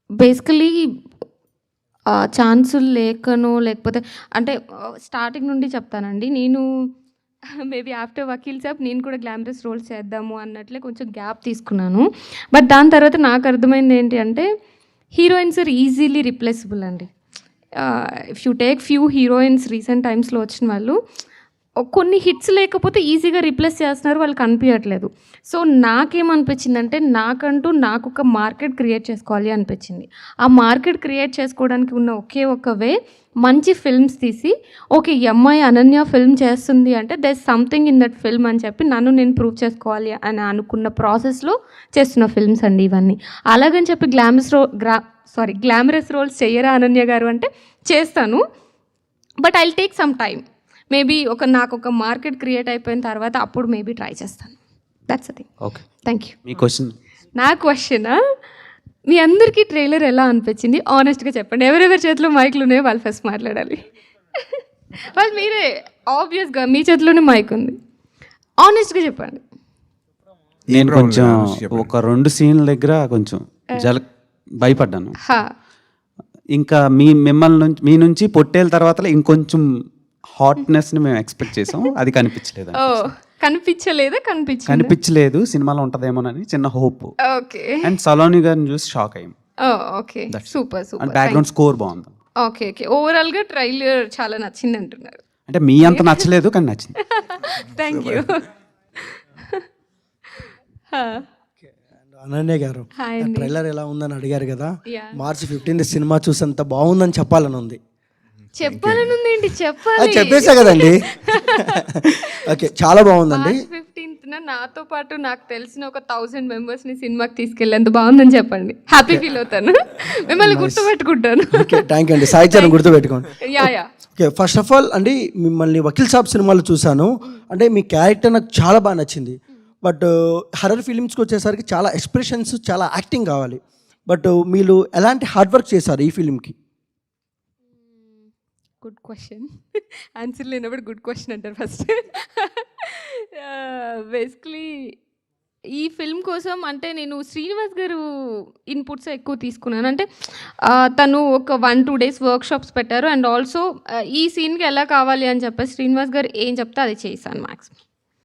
Basically ఛాన్సులు లేకనో లేకపోతే అంటే స్టార్టింగ్ నుండి చెప్తానండి. నేను మేబీ ఆఫ్టర్ వకీల్ సాబ్ నేను కూడా గ్లామరస్ రోల్స్ చేద్దాము అన్నట్లే కొంచెం గ్యాప్ తీసుకున్నాను. బట్ దాని తర్వాత నాకు అర్థమైంది ఏంటి అంటే హీరోయిన్స్ ఆర్ ఈజీలీ రిప్లేసబుల్ అండి. If you take few heroines recent టైమ్స్లో వచ్చిన వాళ్ళు కొన్ని హిట్స్ లేకపోతే ఈజీగా రీప్లేస్ చేస్తున్నారు, వాళ్ళకి అనిపించట్లేదు. సో నాకేమనిపించిందంటే నాకు ఒక మార్కెట్ క్రియేట్ చేసుకోవాలి అనిపించింది. ఆ మార్కెట్ క్రియేట్ చేసుకోవడానికి ఉన్న ఒకే ఒక వే మంచి ఫిల్మ్స్ తీసి ఓకే ఈ అమ్మాయి అనన్య ఫిల్మ్ చేస్తుంది అంటే there something in that film అని చెప్పి నన్ను నేను ప్రూవ్ చేసుకోవాలి అని అనుకున్న ప్రాసెస్లో చేస్తున్న ఫిల్మ్స్ అండి ఇవన్నీ. అలాగని చెప్పి గ్లామరస్ రోల్స్ చెయ్యరా అనన్య గారు అంటే చేస్తాను, but I'll take some time. Maybe నాకు ఒక మార్కెట్ క్రియేట్ అయిపోయిన తర్వాత అప్పుడు మేబీ ట్రై చేస్తాను. That's thing. Okay, thank you. Me question. నా క్వశ్చనా, మీ అందరికీ ట్రైలర్ ఎలా అనిపించింది ఆనెస్ట్గా చెప్పండి. ఎవరెవరి చేతిలో మైక్లు ఉన్నాయో వాళ్ళు ఫస్ట్ మాట్లాడాలి. వాళ్ళు మీరే ఆబ్వియస్గా మీ చేతిలోనే మైక్ ఉంది, ఆనెస్ట్గా చెప్పండి. నేను కొంచెం ఒక 2 సీన్ల దగ్గర కొంచెం భయపడ్డాను. ఇంకా మీ నుంచి పొట్టేల తర్వాత ఇంకొంచెం హాట్నెస్ని మేము ఎక్స్పెక్ట్ చేసాం, అది కనిపించలేదు. కనిపించలేదు సినిమాలో ఉంటదేమోనని చిన్న హోప్. ఓకే. అండ్ సలోని గారిని చూసి షాక్ అయ్యాం. Okay, super. And background score బాగుంది. ఓకే. ఓవరాల్గా ట్రైలర్ చాలా నచ్చింది అంటున్నారు. అంటే మీ అంత నచ్చలేదు కానీ నచ్చింది. Thank you. అనన్య గారు, ట్రైలర్ ఎలా ఉందని అడిగారు కదా, మార్చి 15 సినిమా చూసేంత బాగుందని చెప్పాలని ఉంది. చెప్పాలనుంది చెప్పాలి, చెప్పేసా కదండి. ఓకే, చాలా బాగుందండి. 15న నాతో పాటు నాకు తెలిసిన ఒక 1000 మెంబర్స్ని సినిమాకి తీసుకెళ్ళేంత బాగుందని చెప్పండి. హ్యాపీ ఫీల్ అవుతాను, మిమ్మల్ని గుర్తుపెట్టుకుంటాను. ఓకే, థ్యాంక్ యూ అండి. సాయి చరణ్ గుర్తుపెట్టుకోండి. Yeah. Okay, first of all అండి మిమ్మల్ని వకీల్ సాబ్ సినిమాలో చూశాను. అంటే మీ క్యారెక్టర్ నాకు చాలా బాగా నచ్చింది. బట్ హర్రర్ ఫిలిమ్స్కి వచ్చేసరికి చాలా ఎక్స్ప్రెషన్స్, చాలా యాక్టింగ్ కావాలి. బట్ మీరు ఎలాంటి హార్డ్ వర్క్ చేశారు ఈ ఫిలింకి? Good question. ఆన్సర్ లేనప్పుడు గుడ్ క్వశ్చన్ అంటారు ఫస్ట్. బేసిక్లీ ఈ ఫిల్మ్ కోసం అంటే నేను శ్రీనివాస్ గారు ఇన్పుట్స్ ఎక్కువ తీసుకున్నాను. అంటే తను ఒక 1-2 డేస్ వర్క్షాప్స్ పెట్టారు. అండ్ ఆల్సో ఈ సీన్కి ఎలా కావాలి అని చెప్పేసి శ్రీనివాస్ గారు ఏం చెప్తే అది చేశాను మ్యాక్సిమం.